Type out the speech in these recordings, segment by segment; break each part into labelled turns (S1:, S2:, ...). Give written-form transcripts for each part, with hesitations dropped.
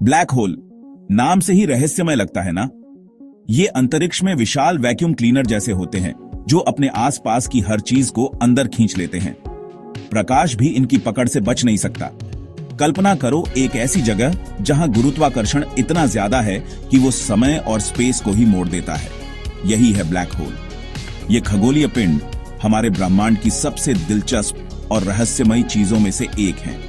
S1: Black hole नाम से ही रहस्यमय लगता है ना। ये अंतरिक्ष में विशाल वैक्यूम क्लीनर जैसे होते हैं जो अपने आसपास की हर चीज को अंदर खींच लेते हैं। प्रकाश भी इनकी पकड़ से बच नहीं सकता। कल्पना करो एक ऐसी जगह जहां गुरुत्वाकर्षण इतना ज्यादा है कि वो समय और स्पेस को ही मोड़ देता है। यही है ब्लैक होल। ये खगोलीय पिंड हमारे ब्रह्मांड की सबसे दिलचस्प और रहस्यमयी चीजों में से एक है।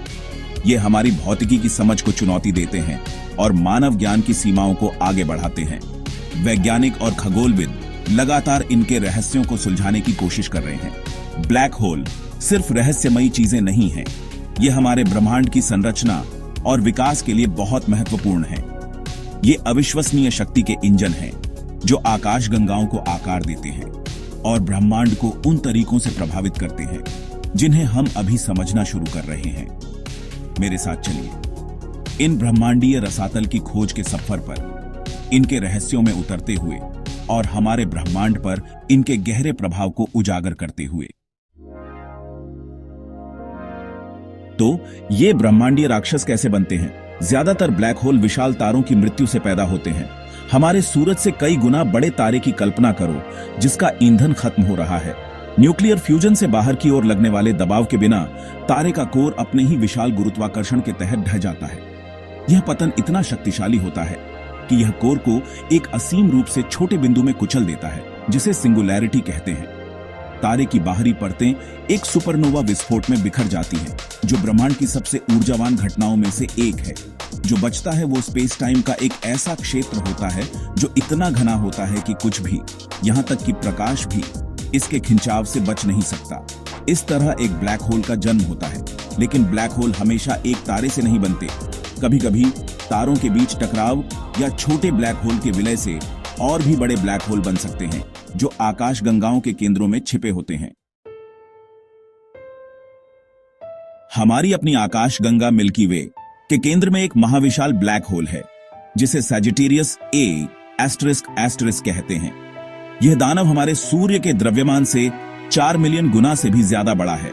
S1: ये हमारी भौतिकी की समझ को चुनौती देते हैं और मानव ज्ञान की सीमाओं को आगे बढ़ाते हैं। वैज्ञानिक और खगोलविद लगातार इनके रहस्यों को सुलझाने की कोशिश कर रहे हैं। ब्लैक होल सिर्फ रहस्यमयी चीजें नहीं हैं, ये हमारे ब्रह्मांड की संरचना और विकास के लिए बहुत महत्वपूर्ण है। ये अविश्वसनीय शक्ति के इंजन हैं जो आकाशगंगाओं को आकार देते हैं और ब्रह्मांड को उन तरीकों से प्रभावित करते हैं जिन्हें हम अभी समझना शुरू कर रहे हैं। मेरे साथ चलिए इन ब्रह्मांडीय रसातल की खोज के सफर पर, इनके रहस्यों में उतरते हुए और हमारे ब्रह्मांड पर इनके गहरे प्रभाव को उजागर करते हुए। तो ये ब्रह्मांडीय राक्षस कैसे बनते हैं? ज्यादातर ब्लैक होल विशाल तारों की मृत्यु से पैदा होते हैं। हमारे सूरज से कई गुना बड़े तारे की कल्पना करो जिसका ईंधन खत्म हो रहा है। न्यूक्लियर फ्यूजन से बाहर की ओर लगने वाले दबाव के बिना तारे का कोर अपने ही विशाल गुरुत्वाकर्षण के तहत ढह जाता है। यह पतन इतना शक्तिशाली होता है कि यह कोर को एक असीम रूप से छोटे बिंदु में कुचल देता है जिसे सिंगुलैरिटी कहते हैं। तारे की बाहरी परतें एक सुपरनोवा विस्फोट में बिखर जाती हैं, जो ब्रह्मांड की सबसे ऊर्जावान घटनाओं में से एक है। जो बचता है वो स्पेस टाइम का एक ऐसा क्षेत्र होता है जो इतना घना होता है कि कुछ भी, यहाँ तक कि प्रकाश भी, इसके खिंचाव से बच नहीं सकता। इस तरह एक ब्लैक होल का जन्म होता है। लेकिन ब्लैक होल हमेशा एक तारे से नहीं बनते। कभी कभी तारों के बीच टकराव या छोटे ब्लैक होल के विलय से और भी बड़े ब्लैक होल बन सकते हैं जो आकाशगंगाओं के केंद्रों में छिपे होते हैं। हमारी अपनी आकाशगंगा मिल्की वे के केंद्र में एक महाविशाल ब्लैक होल है जिसे सैजिटेरियस A** कहते हैं। यह दानव हमारे सूर्य के द्रव्यमान से 4 मिलियन गुना से भी ज्यादा बड़ा है।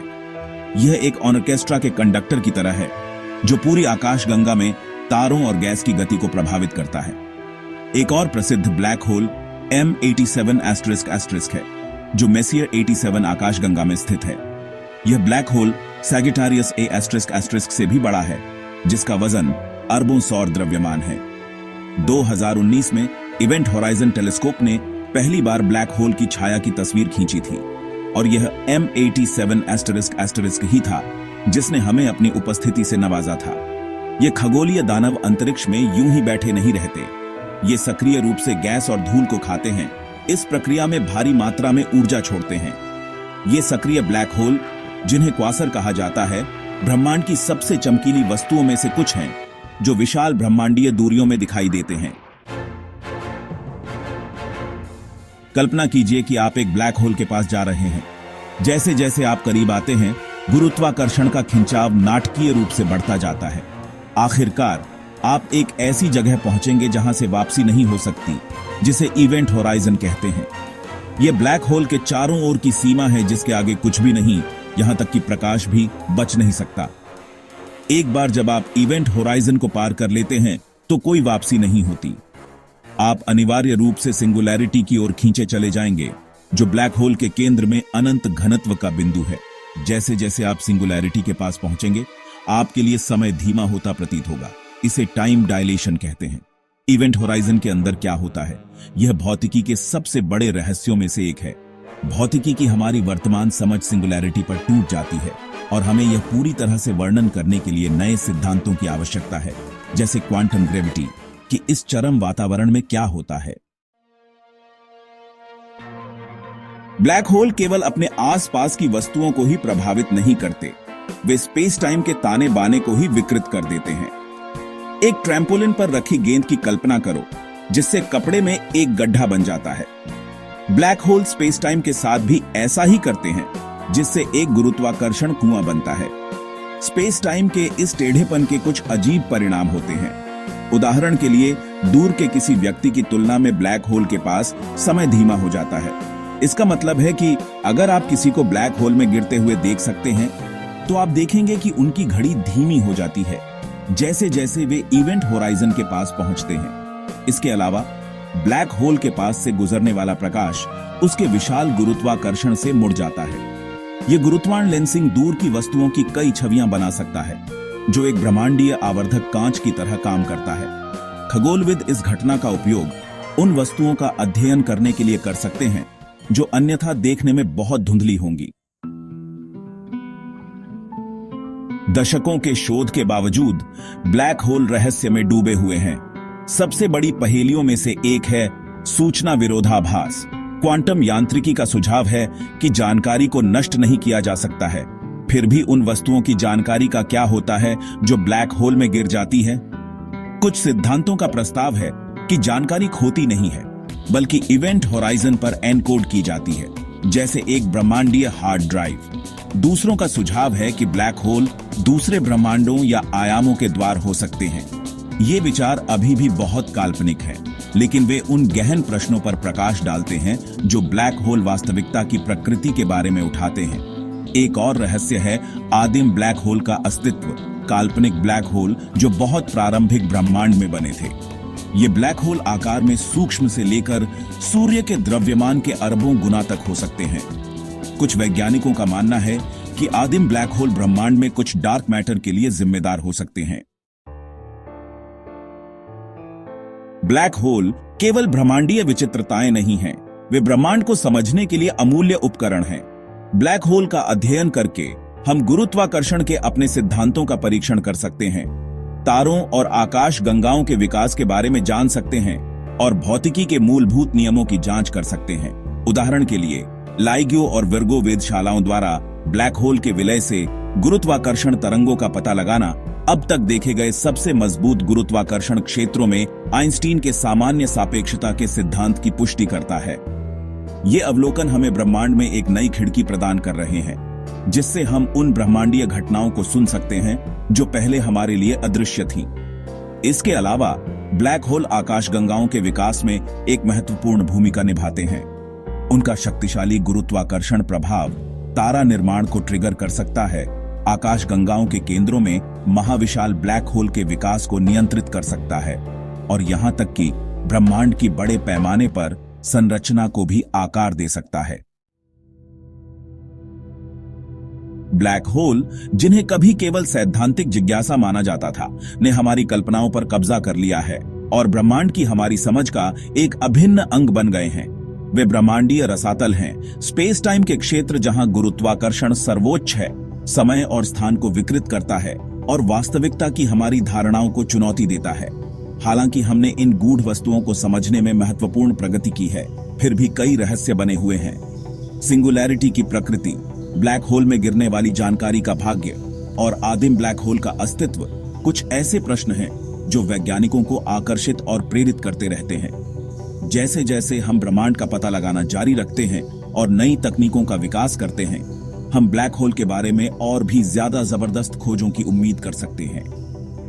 S1: यह एक ऑर्केस्ट्रा के कंडक्टर की तरह है जो पूरी आकाशगंगा में तारों और गैस की गति को प्रभावित करता है। एक और प्रसिद्ध ब्लैक होल M87** है जो मेसियर 87 आकाशगंगा में स्थित है। यह ब्लैक होल सैजिटेरियस A** से भी बड़ा है जिसका वजन अरबों सौर द्रव्यमान है। 2019 में इवेंट होराइजन टेलीस्कोप ने पहली बार ब्लैक होल की छाया की तस्वीर खींची थी और यह M87** ही था जिसने हमें अपनी उपस्थिति से नवाजा था। ये खगोलीय दानव अंतरिक्ष में यूं ही बैठे नहीं रहते। ये सक्रिय रूप से गैस और धूल को खाते हैं। इस प्रक्रिया में भारी मात्रा में ऊर्जा छोड़ते हैं। ये सक्रिय ब्लैक होल, जिन्हें क्वासर कहा जाता है, ब्रह्मांड की सबसे चमकीली वस्तुओं में से कुछ हैं जो विशाल ब्रह्मांडीय दूरियों में दिखाई देते हैं। कल्पना कीजिए कि आप एक ब्लैक होल के पास जा रहे हैं। जैसे जैसे आप करीब आते हैं, गुरुत्वाकर्षण का खिंचाव नाटकीय रूप से बढ़ता जाता है। आखिरकार आप एक ऐसी जगह पहुंचेंगे जहां से वापसी नहीं हो सकती, जिसे इवेंट होराइजन कहते हैं। यह ब्लैक होल के चारों ओर की सीमा है जिसके आगे कुछ भी नहीं, यहां तक कि प्रकाश भी बच नहीं सकता। एक बार जब आप इवेंट होराइजन को पार कर लेते हैं तो कोई वापसी नहीं होती। आप अनिवार्य रूप से सिंगुलैरिटी की ओर खींचे चले जाएंगे, जो ब्लैक होल के केंद्र में अनंत घनत्व का बिंदु है। जैसे जैसे आप सिंगुलैरिटी के पास पहुंचेंगे, आपके लिए समय धीमा होता प्रतीत होगा। इसे टाइम डायलेशन कहते हैं। इवेंट होराइजन के अंदर क्या होता है, यह भौतिकी के सबसे बड़े रहस्यों में से एक है। भौतिकी की हमारी वर्तमान समझ सिंगुलैरिटी पर टूट जाती है और हमें यह पूरी तरह से वर्णन करने के लिए नए सिद्धांतों की आवश्यकता है, जैसे क्वांटम ग्रेविटी, कि इस चरम वातावरण में क्या होता है। ब्लैक होल केवल अपने आसपास की वस्तुओं को ही प्रभावित नहीं करते, वे स्पेस टाइम के ताने बाने को ही विकृत कर देते हैं। एक ट्रैम्पोलिन पर रखी गेंद की कल्पना करो जिससे कपड़े में एक गड्ढा बन जाता है। ब्लैक होल स्पेस टाइम के साथ भी ऐसा ही करते हैं, जिससे एक गुरुत्वाकर्षण कुआं बनता है। स्पेस टाइम के इस टेढ़ेपन के कुछ अजीब परिणाम होते हैं। उदाहरण के लिए, दूर के किसी व्यक्ति की तुलना में ब्लैक होल के पास समय धीमा हो जाता है। इसका मतलब है कि अगर आप किसी को ब्लैक होल में गिरते हुए देख सकते हैं, तो आप देखेंगे कि उनकी घड़ी धीमी हो जाती है। जैसे जैसे वे इवेंट होराइजन के पास पहुंचते हैं। इसके अलावा ब्लैक होल के पास से गुजरने वाला प्रकाश उसके विशाल गुरुत्वाकर्षण से मुड़ जाता है। यह गुरुत्वाकर्षण लेंसिंग दूर की वस्तुओं की कई छवियां बना सकता है, जो एक ब्रह्मांडीय आवर्धक कांच की तरह काम करता है। खगोलविद इस घटना का उपयोग उन वस्तुओं का अध्ययन करने के लिए कर सकते हैं जो अन्यथा देखने में बहुत धुंधली होंगी। दशकों के शोध के बावजूद ब्लैक होल रहस्य में डूबे हुए हैं। सबसे बड़ी पहेलियों में से एक है सूचना विरोधाभास। क्वांटम यांत्रिकी का सुझाव है कि जानकारी को नष्ट नहीं किया जा सकता है, फिर भी उन वस्तुओं की जानकारी का क्या होता है जो ब्लैक होल में गिर जाती है। कुछ सिद्धांतों का प्रस्ताव है कि जानकारी खोती नहीं है, बल्कि इवेंट होराइजन पर एनकोड की जाती है, जैसे एक ब्रह्मांडीय हार्ड ड्राइव। दूसरों का सुझाव है कि ब्लैक होल दूसरे ब्रह्मांडों या आयामों के द्वार हो सकते हैं। ये विचार अभी भी बहुत काल्पनिक है, लेकिन वे उन गहन प्रश्नों पर प्रकाश डालते हैं जो ब्लैक होल वास्तविकता की प्रकृति के बारे में उठाते हैं। एक और रहस्य है आदिम ब्लैक होल का अस्तित्व। काल्पनिक ब्लैक होल जो बहुत प्रारंभिक ब्रह्मांड में बने थे। ये ब्लैक होल आकार में सूक्ष्म से लेकर सूर्य के द्रव्यमान के अरबों गुना तक हो सकते हैं। कुछ वैज्ञानिकों का मानना है कि आदिम ब्लैक होल ब्रह्मांड में कुछ डार्क मैटर के लिए जिम्मेदार हो सकते हैं। ब्लैक होल केवल ब्रह्मांडीय विचित्रताएं नहीं हैं, वे ब्रह्मांड को समझने के लिए अमूल्य उपकरण हैं। ब्लैक होल का अध्ययन करके हम गुरुत्वाकर्षण के अपने सिद्धांतों का परीक्षण कर सकते हैं, तारों और आकाश गंगाओं के विकास के बारे में जान सकते हैं और भौतिकी के मूलभूत नियमों की जांच कर सकते हैं। उदाहरण के लिए लाइग्यो और विर्गो वेधशालाओं द्वारा ब्लैक होल के विलय से गुरुत्वाकर्षण तरंगों का पता लगाना अब तक देखे गए सबसे मजबूत गुरुत्वाकर्षण क्षेत्रों में आइंस्टीन के सामान्य सापेक्षता के सिद्धांत की पुष्टि करता है। ये अवलोकन हमें ब्रह्मांड में एक नई खिड़की प्रदान कर रहे हैं, जिससे हम उन ब्रह्मांडीय घटनाओं को सुन सकते हैं जो पहले हमारे लिए अदृश्य थीं। इसके अलावा ब्लैक होल आकाशगंगाओं के विकास में एक महत्वपूर्ण भूमिका निभाते हैं। उनका शक्तिशाली गुरुत्वाकर्षण प्रभाव तारा निर्माण को ट्रिगर कर सकता है, आकाशगंगाओं के केंद्रों में महाविशाल ब्लैक होल के विकास को नियंत्रित कर सकता है और यहां तक कि ब्रह्मांड की बड़े पैमाने पर संरचना को भी आकार दे सकता है। ब्लैक होल, जिन्हें कभी केवल सैद्धांतिक जिज्ञासा माना जाता था, ने हमारी कल्पनाओं पर कब्जा कर लिया है और ब्रह्मांड की हमारी समझ का एक अभिन्न अंग बन गए हैं। वे ब्रह्मांडीय रसातल हैं, स्पेस टाइम के क्षेत्र जहां गुरुत्वाकर्षण सर्वोच्च है, समय और स्थान को विकृत करता है और वास्तविकता की हमारी धारणाओं को चुनौती देता है। हालांकि हमने इन गूढ़ वस्तुओं को समझने में महत्वपूर्ण प्रगति की है, फिर भी कई रहस्य बने हुए हैं। सिंगुलैरिटी की प्रकृति, ब्लैक होल में गिरने वाली जानकारी का भाग्य और आदिम ब्लैक होल का अस्तित्व कुछ ऐसे प्रश्न हैं जो वैज्ञानिकों को आकर्षित और प्रेरित करते रहते हैं। जैसे जैसे हम ब्रह्मांड का पता लगाना जारी रखते हैं और नई तकनीकों का विकास करते हैं, हम ब्लैक होल के बारे में और भी ज्यादा जबरदस्त खोजों की उम्मीद कर सकते हैं।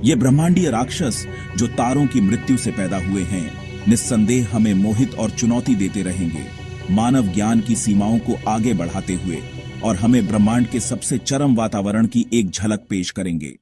S1: ये ब्रह्मांडीय राक्षस जो तारों की मृत्यु से पैदा हुए हैं, निस्संदेह हमें मोहित और चुनौती देते रहेंगे, मानव ज्ञान की सीमाओं को आगे बढ़ाते हुए और हमें ब्रह्मांड के सबसे चरम वातावरण की एक झलक पेश करेंगे।